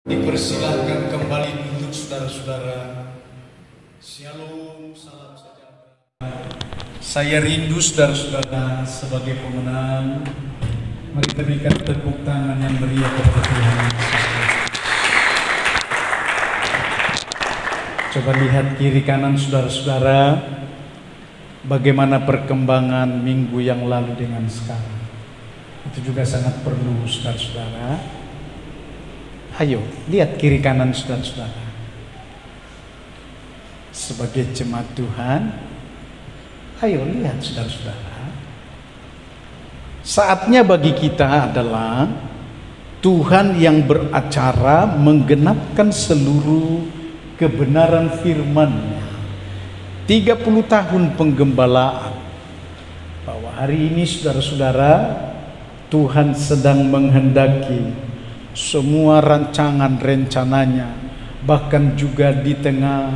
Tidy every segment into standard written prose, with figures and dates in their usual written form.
Dipersilahkan kembali duduk saudara-saudara. Shalom, salam sejahtera. Saya rindu saudara-saudara sebagai pemenang. Mari kita berikan tepuk tangan yang meriah kepada Tuhan Yesus. Coba lihat kiri kanan saudara-saudara, bagaimana perkembangan minggu yang lalu dengan sekarang. Itu juga sangat perlu saudara-saudara. Ayo, lihat kiri kanan saudara-saudara. Sebagai jemaat Tuhan, ayo lihat saudara-saudara. Saatnya bagi kita adalah Tuhan yang beracara menggenapkan seluruh kebenaran firman-Nya. 30 tahun penggembalaan. Bahwa hari ini saudara-saudara, Tuhan sedang menghendaki semua rancangan rencananya, bahkan juga di tengah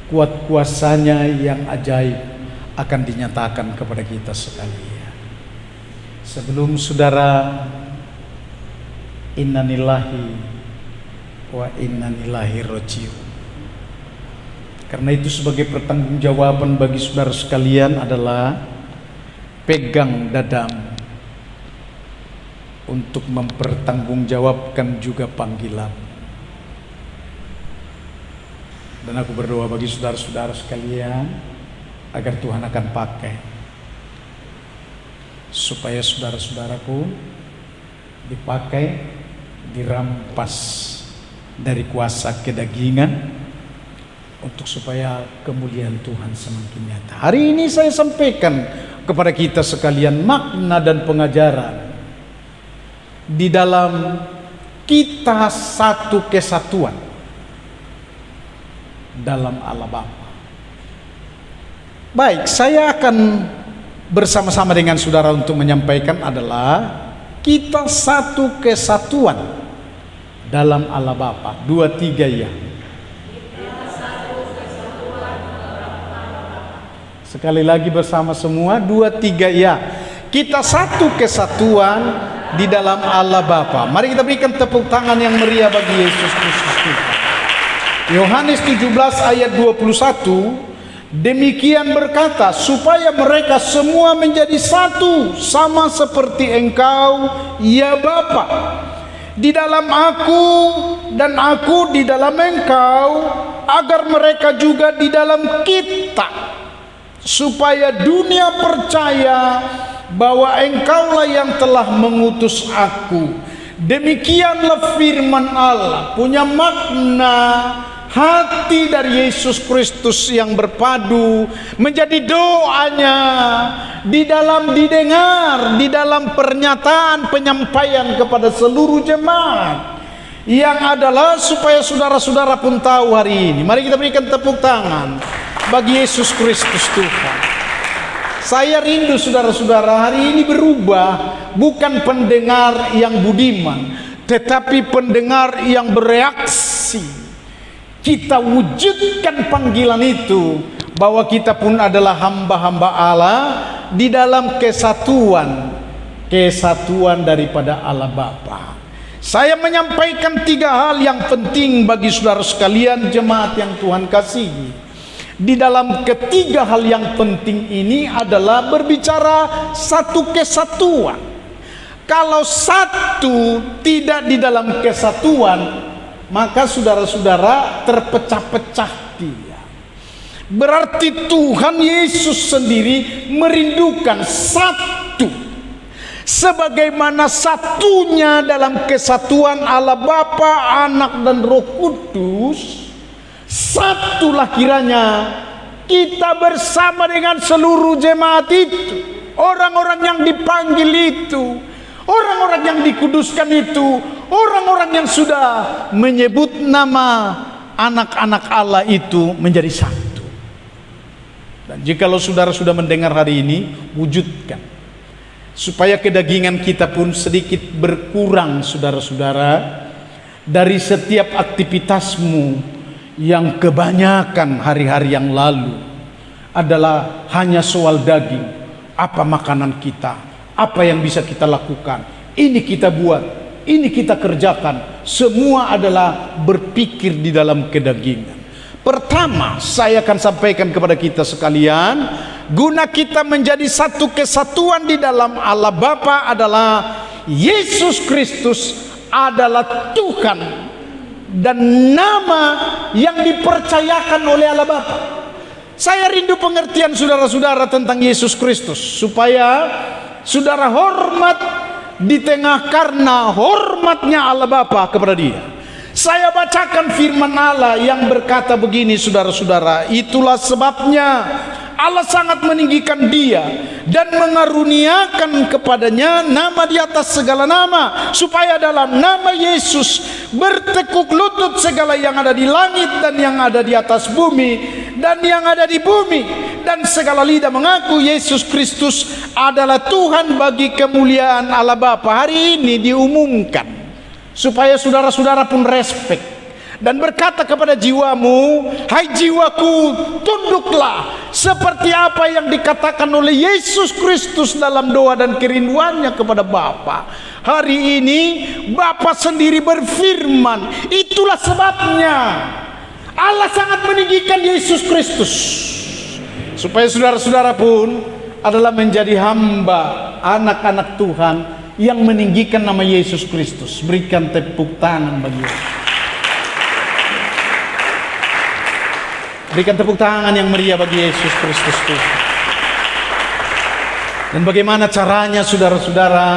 kuat kuasanya yang ajaib akan dinyatakan kepada kita sekalian. Sebelum saudara, innalillahi wa innalillahi rajiun. Karena itu sebagai pertanggungjawaban bagi saudara sekalian adalah pegang dadamu untuk mempertanggungjawabkan juga panggilan. Dan aku berdoa bagi saudara-saudara sekalian agar Tuhan akan pakai supaya saudara-saudaraku dipakai, dirampas dari kuasa kedagingan untuk supaya kemuliaan Tuhan semakin nyata. Hari ini saya sampaikan kepada kita sekalian makna dan pengajaran di dalam kita satu kesatuan dalam Allah Bapa. Baik, saya akan bersama-sama dengan saudara untuk menyampaikan adalah kita satu kesatuan dalam Allah Bapa. 2, 3 ya. Sekali lagi bersama semua, 2, 3 ya. Kita satu kesatuan di dalam Allah Bapa. Mari kita berikan tepuk tangan yang meriah bagi Yesus Kristus Tuhan. Yohanes 17 ayat 21, demikian berkata, supaya mereka semua menjadi satu, sama seperti Engkau, ya Bapa, di dalam aku dan aku di dalam Engkau, agar mereka juga di dalam kita, supaya dunia percaya bahwa Engkaulah yang telah mengutus aku. Demikianlah firman Allah, punya makna hati dari Yesus Kristus yang berpadu menjadi doanya di dalam didengar, di dalam pernyataan penyampaian kepada seluruh jemaat, yang adalah supaya saudara-saudara pun tahu hari ini. Mari kita berikan tepuk tangan bagi Yesus Kristus Tuhan. Saya rindu saudara-saudara hari ini berubah, bukan pendengar yang budiman, tetapi pendengar yang bereaksi. Kita wujudkan panggilan itu, bahwa kita pun adalah hamba-hamba Allah di dalam kesatuan daripada Allah Bapa. Saya menyampaikan 3 hal yang penting bagi saudara sekalian jemaat yang Tuhan kasihi. Di dalam ketiga hal yang penting ini adalah berbicara satu kesatuan. Kalau satu tidak di dalam kesatuan, maka saudara-saudara terpecah-pecah dia. Berarti Tuhan Yesus sendiri merindukan satu, sebagaimana satunya dalam kesatuan Allah Bapa, Anak dan Roh Kudus. Satulah kiranya kita bersama dengan seluruh jemaat itu, orang-orang yang dipanggil itu, orang-orang yang dikuduskan itu, orang-orang yang sudah menyebut nama anak-anak Allah itu menjadi satu. Dan jikalau saudara sudah mendengar hari ini, wujudkan supaya kedagingan kita pun sedikit berkurang saudara-saudara dari setiap aktivitasmu yang kebanyakan hari-hari yang lalu adalah hanya soal daging. Apa makanan kita, apa yang bisa kita lakukan, ini kita buat. ini kita kerjakan, semua adalah berpikir di dalam kedagingan. Pertama, saya akan sampaikan kepada kita sekalian, guna kita menjadi satu kesatuan di dalam Allah Bapa adalah Yesus Kristus adalah Tuhan dan nama yang dipercayakan oleh Allah Bapa. Saya rindu pengertian saudara-saudara tentang Yesus Kristus, supaya saudara hormat di tengah karena hormatnya Allah Bapa kepada Dia. Saya bacakan firman Allah yang berkata begini, saudara-saudara, itulah sebabnya Allah sangat meninggikan Dia dan mengaruniakan kepadanya nama di atas segala nama, supaya dalam nama Yesus bertekuk lutut segala yang ada di langit dan yang ada di atas bumi dan yang ada di bumi, dan segala lidah mengaku Yesus Kristus adalah Tuhan bagi kemuliaan Allah Bapa. Hari ini diumumkan supaya saudara-saudara pun respek dan berkata kepada jiwamu, hai jiwaku, tunduklah seperti apa yang dikatakan oleh Yesus Kristus dalam doa dan kerinduannya kepada Bapa. Hari ini Bapa sendiri berfirman, itulah sebabnya Allah sangat meninggikan Yesus Kristus, supaya saudara-saudara pun adalah menjadi hamba, anak-anak Tuhan yang meninggikan nama Yesus Kristus. Berikan tepuk tangan bagi Dia. Berikan tepuk tangan yang meriah bagi Yesus Kristus Tuhan. Dan bagaimana caranya saudara-saudara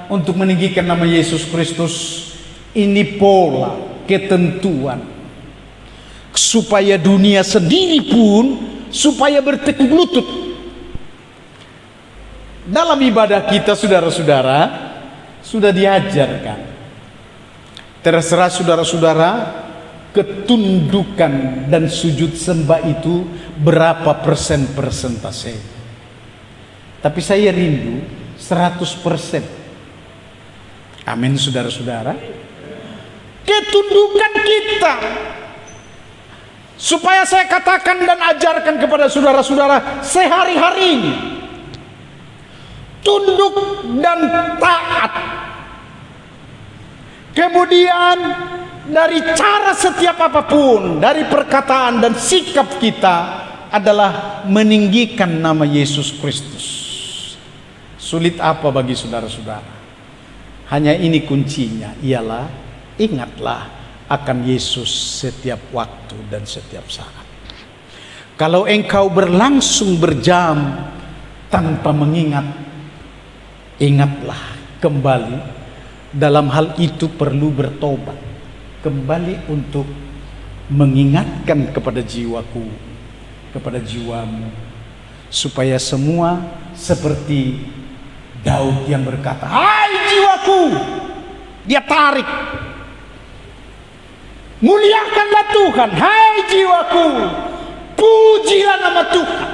untuk meninggikan nama Yesus Kristus? Ini pola ketentuan supaya dunia sendiri pun supaya bertekuk lutut. Dalam ibadah kita, saudara-saudara, sudah diajarkan. Terserah saudara-saudara, ketundukan dan sujud sembah itu berapa persen persentase. Tapi saya rindu 100%. Amin, saudara-saudara. Ketundukan kita, supaya saya katakan dan ajarkan kepada saudara-saudara sehari-harinya, tunduk dan taat. Kemudian dari cara setiap apapun, dari perkataan dan sikap kita adalah meninggikan nama Yesus Kristus. Sulit apa bagi saudara-saudara? Hanya ini kuncinya, ialah ingatlah akan Yesus setiap waktu dan setiap saat. Kalau engkau berlangsung berjam tanpa mengingat, ingatlah kembali. Dalam hal itu perlu bertobat kembali untuk mengingatkan kepada jiwaku, kepada jiwamu, supaya semua seperti Daud yang berkata, hai jiwaku, dia tarik, muliakanlah Tuhan, hai jiwaku, pujilah nama Tuhan.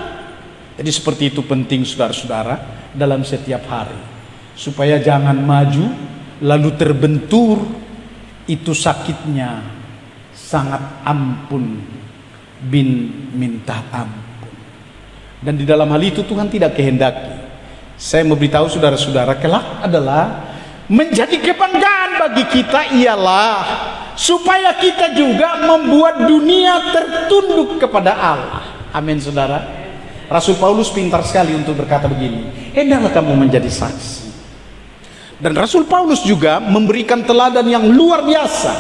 Jadi seperti itu penting saudara-saudara dalam setiap hari, supaya jangan maju lalu terbentur. Itu sakitnya sangat ampun bin minta ampun. Dan di dalam hal itu Tuhan tidak kehendaki. Saya memberitahu saudara-saudara, kelak adalah menjadi kebanggaan bagi kita, ialah supaya kita juga membuat dunia tertunduk kepada Allah. Amin, saudara. Rasul Paulus pintar sekali untuk berkata begini, hendaklah kamu menjadi saksi. Dan Rasul Paulus juga memberikan teladan yang luar biasa.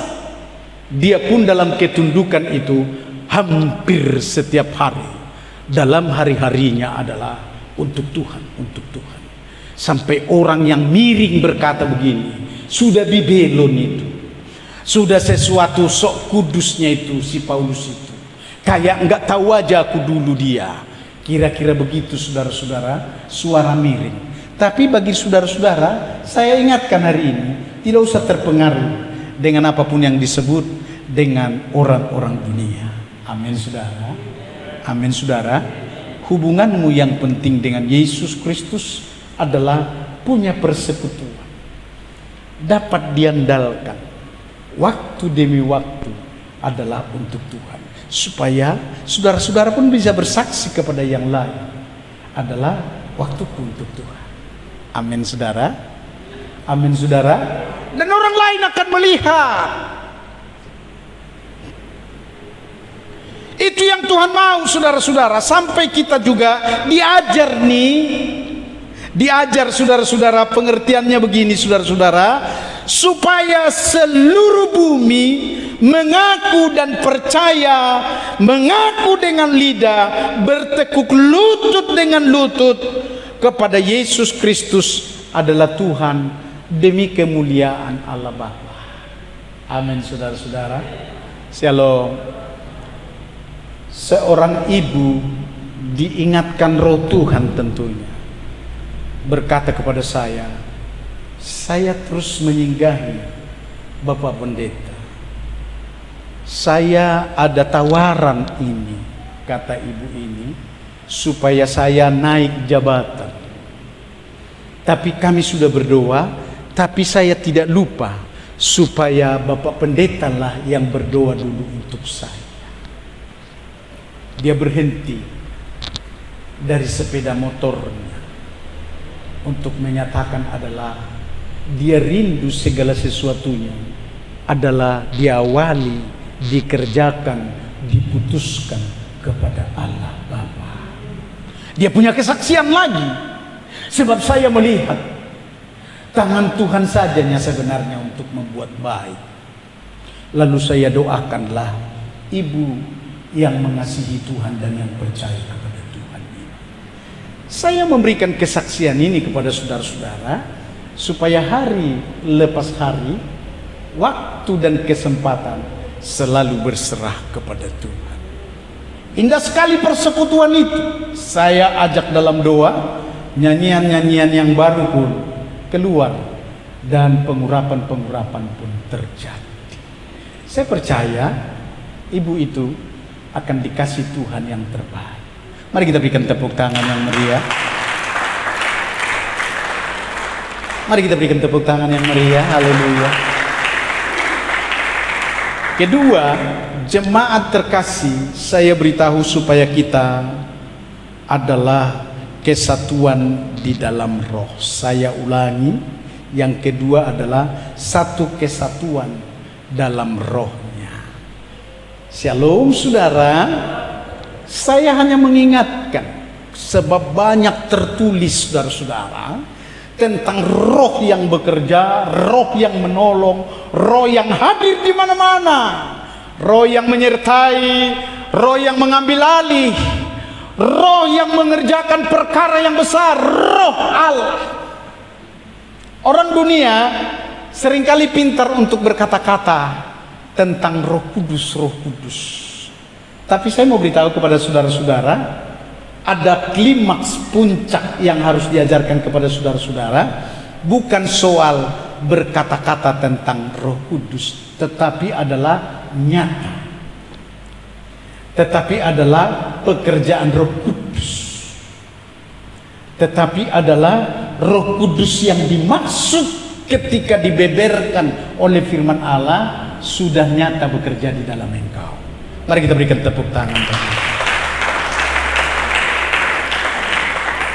Dia pun dalam ketundukan itu hampir setiap hari, dalam hari-harinya adalah untuk Tuhan, untuk Tuhan. Sampai orang yang miring berkata begini, sudah bibelon itu, sudah sesuatu sok kudusnya itu si Paulus itu, kayak nggak tahu aja aku dulu dia. Kira-kira begitu saudara-saudara, suara miring. Tapi bagi saudara-saudara, saya ingatkan hari ini, tidak usah terpengaruh dengan apapun yang disebut dengan orang-orang dunia. Amin, saudara. Amin, saudara. Hubunganmu yang penting dengan Yesus Kristus adalah punya persekutuan, dapat diandalkan. Waktu demi waktu adalah untuk Tuhan, supaya saudara-saudara pun bisa bersaksi kepada yang lain, adalah waktuku untuk Tuhan. Amin, saudara. Amin, saudara. dan orang lain akan melihat. Itu yang Tuhan mau, saudara-saudara. Sampai kita juga diajar saudara-saudara, pengertiannya begini saudara-saudara, supaya seluruh bumi mengaku dan percaya, mengaku dengan lidah, bertekuk lutut dengan lutut kepada Yesus Kristus adalah Tuhan, demi kemuliaan Allah Bapa. Amin, saudara-saudara. Shalom. Seorang ibu diingatkan roh Tuhan tentunya, berkata kepada saya terus menyinggahi Bapak Pendeta. Saya ada tawaran ini, kata ibu ini, supaya saya naik jabatan. Tapi kami sudah berdoa, tapi saya tidak lupa supaya Bapak Pendeta lah yang berdoa dulu untuk saya. Dia berhenti dari sepeda motornya untuk menyatakan adalah dia rindu segala sesuatunya adalah diawali, dikerjakan, diputuskan kepada Allah Bapa. Dia punya kesaksian lagi, sebab saya melihat tangan Tuhan sajanya sebenarnya untuk membuat baik. Lalu saya doakanlah ibu yang mengasihi Tuhan dan yang percaya kepada Tuhan ini. Saya memberikan kesaksian ini kepada saudara-saudara supaya hari lepas hari, waktu dan kesempatan selalu berserah kepada Tuhan. Indah sekali persekutuan itu. Saya ajak dalam doa, nyanyian-nyanyian yang baru pun keluar dan pengurapan-pengurapan pun terjadi. Saya percaya ibu itu akan dikasih Tuhan yang terbaik. Mari kita berikan tepuk tangan yang meriah. Mari kita berikan tepuk tangan yang meriah. Haleluya. Kedua, jemaat terkasih, saya beritahu supaya kita adalah kesatuan di dalam roh. Saya ulangi, yang kedua adalah satu kesatuan dalam roh. Shalom saudara, saya hanya mengingatkan sebab banyak tertulis saudara-saudara tentang roh yang bekerja, roh yang menolong, roh yang hadir di mana-mana, roh yang menyertai, roh yang mengambil alih, roh yang mengerjakan perkara yang besar, roh Allah. Orang dunia seringkali pintar untuk berkata-kata tentang Roh Kudus, Roh Kudus. Tapi saya mau beritahu kepada saudara-saudara, ada klimaks puncak yang harus diajarkan kepada saudara-saudara, bukan soal berkata-kata tentang Roh Kudus, tetapi adalah nyata. Tetapi adalah pekerjaan Roh Kudus. Tetapi adalah Roh Kudus yang dimaksud ketika dibeberkan oleh firman Allah sudah nyata bekerja di dalam engkau. Mari kita berikan tepuk tangan.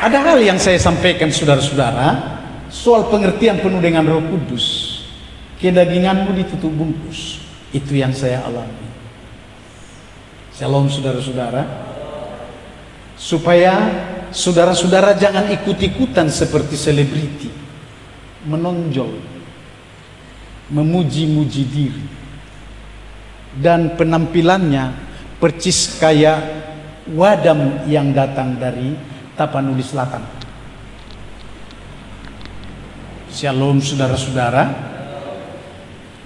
Ada hal yang saya sampaikan saudara-saudara soal pengertian penuh dengan Roh Kudus. Kedaginganmu ditutup bungkus. Itu yang saya alami. Shalom saudara-saudara. Supaya saudara-saudara jangan ikut-ikutan seperti selebriti, menonjol, memuji-muji diri, dan penampilannya percis kayak wadam yang datang dari Tapanuli Selatan. Shalom saudara-saudara,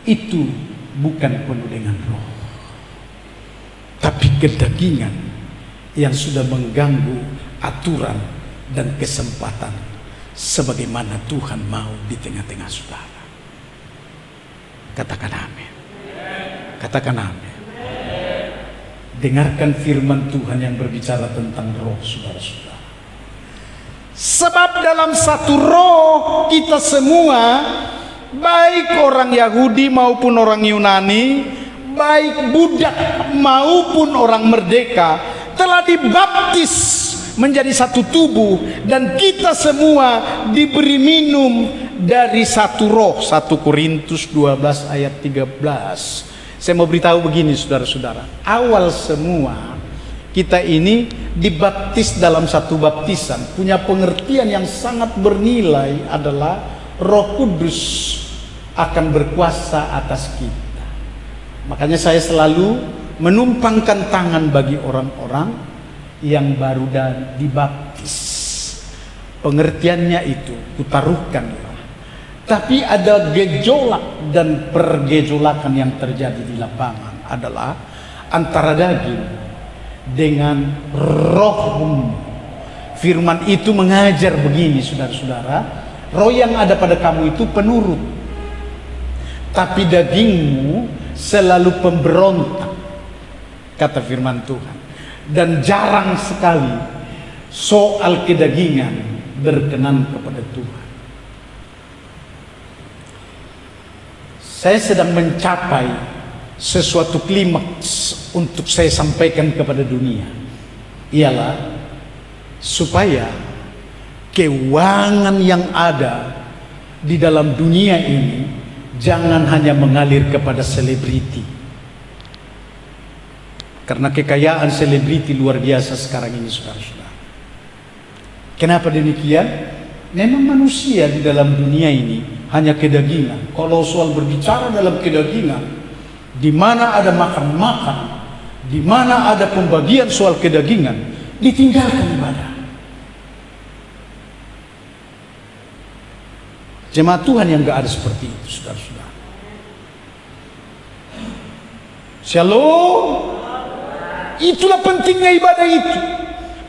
itu bukan penuh dengan roh, tapi kedagingan yang sudah mengganggu aturan dan kesempatan sebagaimana Tuhan mau di tengah-tengah saudara. Katakan amin. Katakan amin. Dengarkan firman Tuhan yang berbicara tentang roh saudara-saudara. Sebab dalam satu roh kita semua, baik orang Yahudi maupun orang Yunani, baik budak maupun orang merdeka, telah dibaptis menjadi satu tubuh, dan kita semua diberi minum dari satu roh. 1 Korintus 12 ayat 13. Saya mau beritahu begini saudara-saudara, awal semua kita ini dibaptis dalam satu baptisan, punya pengertian yang sangat bernilai adalah Roh Kudus akan berkuasa atas kita. Makanya saya selalu menumpangkan tangan bagi orang-orang yang baru dan dibaptis. Pengertiannya itu kutaruhkanlah. Tapi ada gejolak dan pergejolakan yang terjadi di lapangan adalah antara daging dengan roh. Firman itu mengajar begini saudara-saudara, roh yang ada pada kamu itu penurut, tapi dagingmu selalu pemberontak, kata firman Tuhan. Dan jarang sekali soal kedagingan berkenan kepada Tuhan. Saya sedang mencapai sesuatu klimaks untuk saya sampaikan kepada dunia, ialah supaya keuangan yang ada di dalam dunia ini jangan hanya mengalir kepada selebriti, karena kekayaan selebriti luar biasa sekarang ini saudara-saudara. Kenapa demikian? Memang manusia di dalam dunia ini hanya kedagingan. Kalau soal berbicara dalam kedagingan, di mana ada makan-makan, di mana ada pembagian soal kedagingan, ditinggalkan ibadah. Jemaat Tuhan yang gak ada seperti itu saudara-saudara. Shalom. Itulah pentingnya ibadah itu.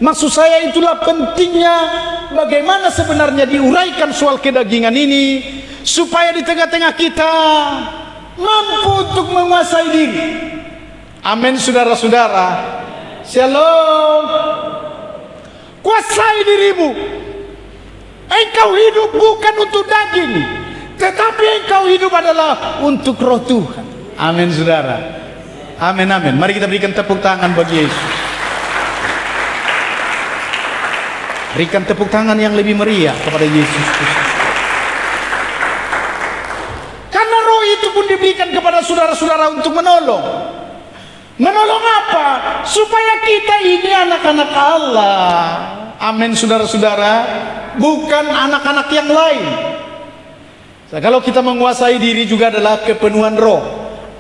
Maksud saya itulah pentingnya bagaimana sebenarnya diuraikan soal kedagingan ini, supaya di tengah-tengah kita mampu untuk menguasai diri. Amin saudara-saudara. Shalom. Kuasai dirimu. Engkau hidup bukan untuk daging, tetapi engkau hidup adalah untuk roh Tuhan. Amin saudara. Amin, amin. Mari kita berikan tepuk tangan bagi Yesus. Berikan tepuk tangan yang lebih meriah kepada Yesus Kristus. Karena roh itu pun diberikan kepada saudara-saudara untuk menolong. Menolong apa? Supaya kita ini anak-anak Allah. Amin saudara-saudara. Bukan anak-anak yang lain. Nah, kalau kita menguasai diri juga adalah kepenuhan roh.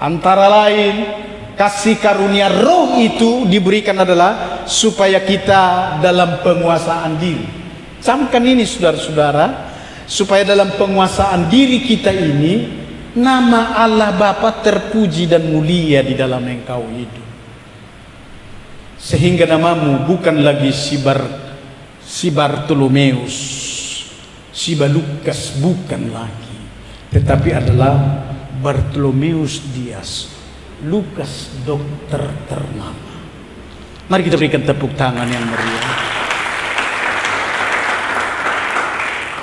Antara lain kasih karunia roh itu diberikan adalah supaya kita dalam penguasaan diri. Camkan ini saudara-saudara, supaya dalam penguasaan diri kita ini nama Allah Bapa terpuji dan mulia di dalam engkau hidup. Sehingga namamu bukan lagi si Bartolomeus, si Lukas, bukan lagi, tetapi adalah Bartolomeus Dias, Lukas dokter ternama. Mari kita berikan tepuk tangan yang meriah.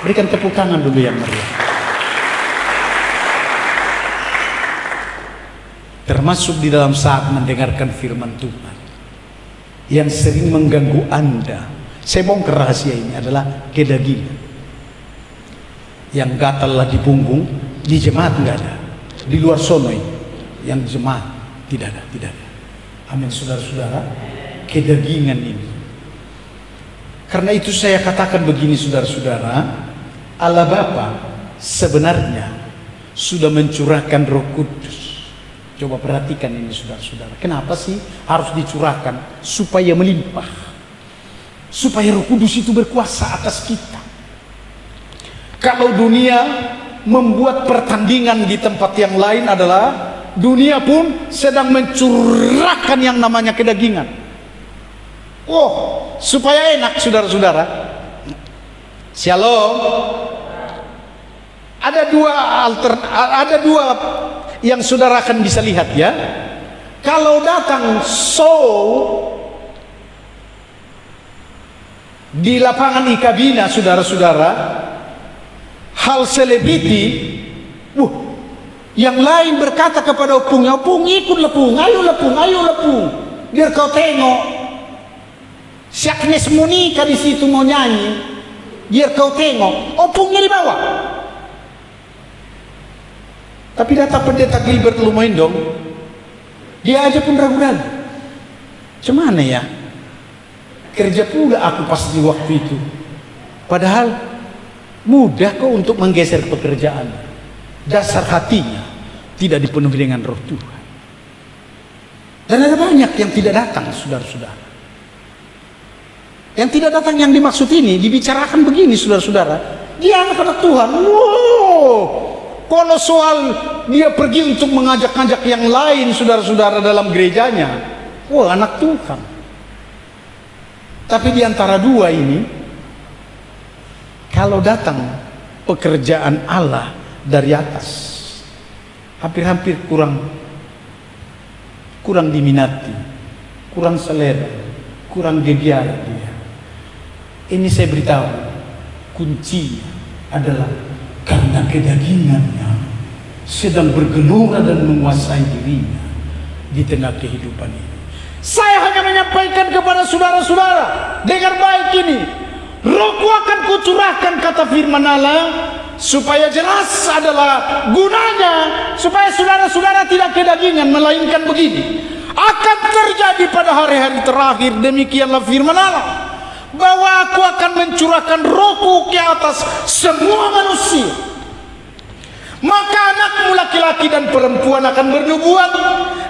Berikan tepuk tangan dulu yang meriah. Termasuk di dalam saat mendengarkan firman Tuhan yang sering mengganggu Anda. Saya bongkar rahasia ini adalah kedagingan. Yang gatallah di punggung, di jemaat enggak ada. Di luar sono ini. Yang jemaat tidak ada, tidak ada. Amin saudara-saudara. Kedagingan ini. Karena itu saya katakan begini saudara-saudara, Allah Bapa sebenarnya sudah mencurahkan Roh Kudus. Coba perhatikan ini saudara-saudara. Kenapa sih harus dicurahkan? Supaya melimpah, supaya Roh Kudus itu berkuasa atas kita. Kalau dunia membuat pertandingan di tempat yang lain adalah dunia pun sedang mencurahkan yang namanya kedagingan. Oh, supaya enak saudara-saudara. Shalom. Ada dua yang saudara akan bisa lihat ya. Kalau datang show di lapangan Ikabina saudara-saudara, hal selebriti, yang lain berkata kepada opungnya, opung ikut lepung, ayo lepung, ayo lepung, biar kau tengok. Si Agnes Monica di situ mau nyanyi, biar kau tengok. Opungnya di bawah. Tapi datang pendeta Gilbert Lumoindong, dia aja pun ragu-ragu. Cemana ya? Kerja pula aku pas di waktu itu. Padahal mudah kok untuk menggeser pekerjaan. Dasar hatinya tidak dipenuhi dengan roh Tuhan. Dan ada banyak yang tidak datang, saudara-saudara. Yang tidak datang yang dimaksud ini dibicarakan begini, saudara-saudara. Dia anak-anak Tuhan. Wow. Kalau soal dia pergi untuk mengajak-ajak yang lain, saudara-saudara, dalam gerejanya, wah, anak Tuhan. Tapi di antara dua ini, kalau datang pekerjaan Allah dari atas, hampir-hampir kurang diminati, kurang selera, kurang gebiar dia. Ini saya beritahu, kuncinya adalah karena kedagingannya sedang bergelora dan menguasai dirinya di tengah kehidupan ini. Saya hanya menyampaikan kepada saudara-saudara, dengar baik ini. Rohku akan kucurahkan, kata firman Allah, supaya jelas adalah gunanya, supaya saudara-saudara tidak kedagingan, melainkan begini. Akan terjadi pada hari-hari terakhir, demikianlah firman Allah, bahwa aku akan mencurahkan rohku ke atas semua manusia. Maka anakmu laki-laki dan perempuan akan bernubuat,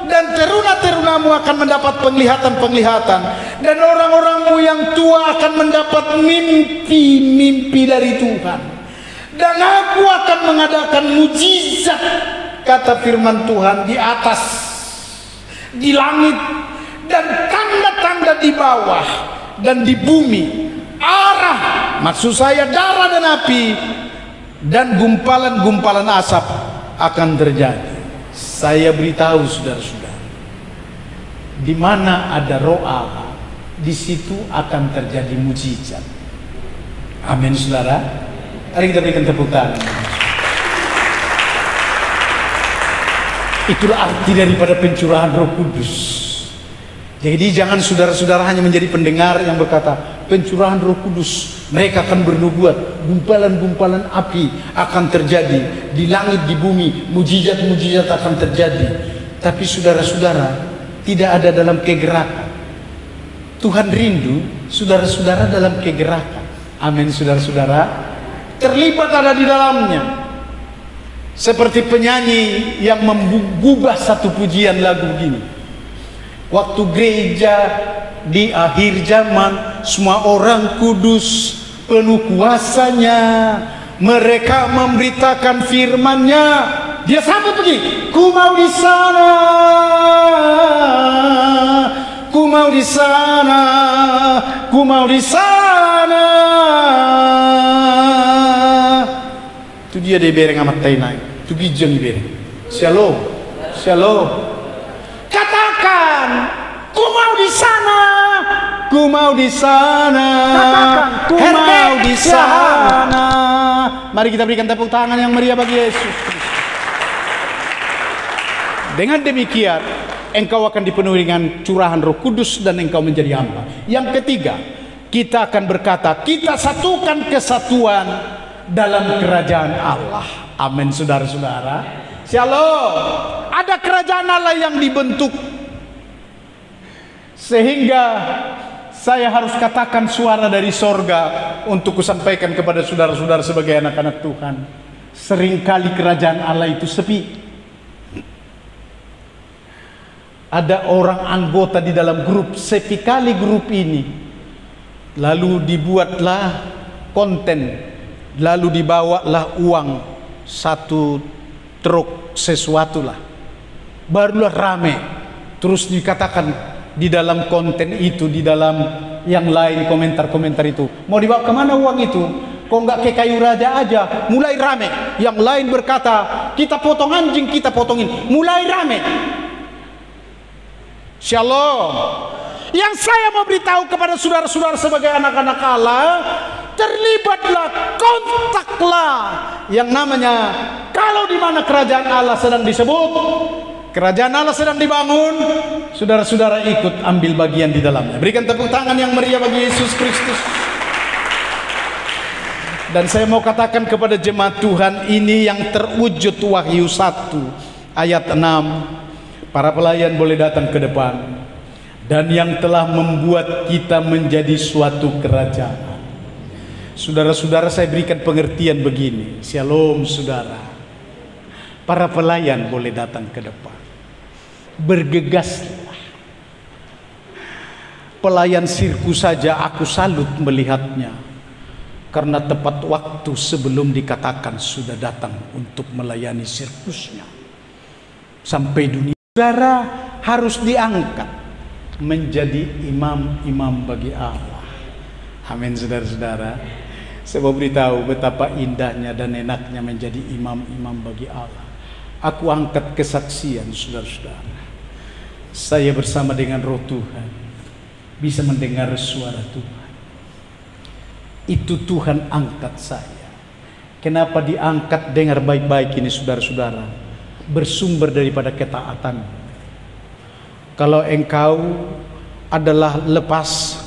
dan teruna-terunamu akan mendapat penglihatan-penglihatan, dan orang-orangmu yang tua akan mendapat mimpi-mimpi dari Tuhan. Dan aku akan mengadakan mujizat, kata firman Tuhan, di atas, di langit, dan tanda-tanda di bawah dan di bumi. Arah, maksud saya darah dan api, dan gumpalan-gumpalan asap akan terjadi. Saya beritahu saudara-saudara, di mana ada roh Allah, di situ akan terjadi mujizat. Amin, saudara. Mari kita berikan tepuk tangan. Itulah arti daripada pencurahan Roh Kudus. Jadi jangan saudara-saudara hanya menjadi pendengar yang berkata, pencurahan Roh Kudus, mereka akan bernubuat, gumpalan-gumpalan api akan terjadi di langit, di bumi, mujizat-mujizat akan terjadi. Tapi saudara-saudara, tidak ada dalam kegerakan. Tuhan rindu saudara-saudara dalam kegerakan. Amin, saudara-saudara. Terlibat ada di dalamnya. Seperti penyanyi yang mengubah satu pujian lagu begini. Waktu gereja di akhir zaman, semua orang kudus penuh kuasanya, mereka memberitakan firman-Nya. Dia sambut begini, ku mau di sana, ku mau di sana, ku mau di sana. Itu dia di bereng amat tainai, itu gijeng di bereng. Shalom, shalom. Katakan, ku mau di sana, ku mau di sana, katakan, ku mau di sana. Mari kita berikan tepuk tangan yang meriah bagi Yesus. Dengan demikian, engkau akan dipenuhi dengan curahan Roh Kudus dan engkau menjadi hamba. Yang ketiga, kita akan berkata, kita satukan kesatuan dalam kerajaan Allah. Amin, saudara-saudara. Shalom. Ada kerajaan Allah yang dibentuk, sehingga saya harus katakan suara dari sorga untuk kusampaikan kepada saudara-saudara sebagai anak-anak Tuhan. Seringkali kerajaan Allah itu sepi. Ada orang anggota di dalam grup, sepi kali grup ini. Lalu dibuatlah konten, lalu dibawalah uang satu truk sesuatu lah, barulah rame. Terus dikatakan di dalam konten itu, di dalam yang lain komentar-komentar itu, mau dibawa kemana uang itu? Kok nggak ke kayu raja aja? Mulai rame. Yang lain berkata, kita potong anjing, kita potongin. Mulai rame. Shalom. Yang saya mau beritahu kepada saudara-saudara sebagai anak-anak Allah, terlibatlah, kontaklah yang namanya, kalau di mana kerajaan Allah sedang disebut, kerajaan Allah sedang dibangun, saudara-saudara ikut ambil bagian di dalamnya. Berikan tepuk tangan yang meriah bagi Yesus Kristus. Dan saya mau katakan kepada jemaat Tuhan, ini yang terwujud Wahyu 1 ayat 6. Para pelayan boleh datang ke depan. Dan yang telah membuat kita menjadi suatu kerajaan. Saudara-saudara, saya berikan pengertian begini. Shalom saudara. Para pelayan boleh datang ke depan. Bergegaslah. Pelayan sirkus saja aku salut melihatnya. Karena tepat waktu sebelum dikatakan sudah datang untuk melayani sirkusnya. Sampai dunia. Saudara harus diangkat menjadi imam-imam bagi Allah. Amin saudara-saudara. Saya mau beritahu betapa indahnya dan enaknya menjadi imam-imam bagi Allah. Aku angkat kesaksian saudara-saudara. Saya bersama dengan Roh Tuhan bisa mendengar suara Tuhan. Itu Tuhan angkat saya. Kenapa diangkat? Dengar baik-baik ini saudara-saudara. Bersumber daripada ketaatan. Kalau engkau adalah lepas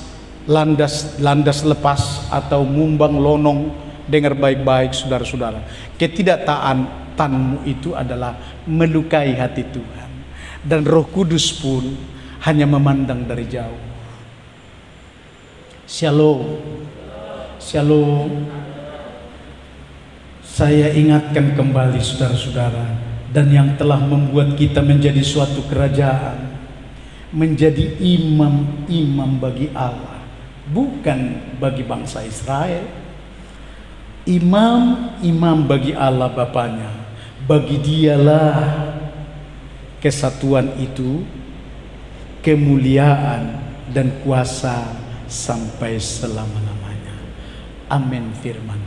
landas lepas atau mumbang lonong, dengar baik-baik saudara-saudara. Ketidaktaatanmu itu adalah melukai hati Tuhan. Dan Roh Kudus pun hanya memandang dari jauh. Shalom. Shalom. Saya ingatkan kembali saudara-saudara, dan yang telah membuat kita menjadi suatu kerajaan, menjadi imam-imam bagi Allah, bukan bagi bangsa Israel. Imam-imam bagi Allah Bapanya. Bagi dialah kesatuan itu, kemuliaan dan kuasa sampai selama-lamanya. Amin firman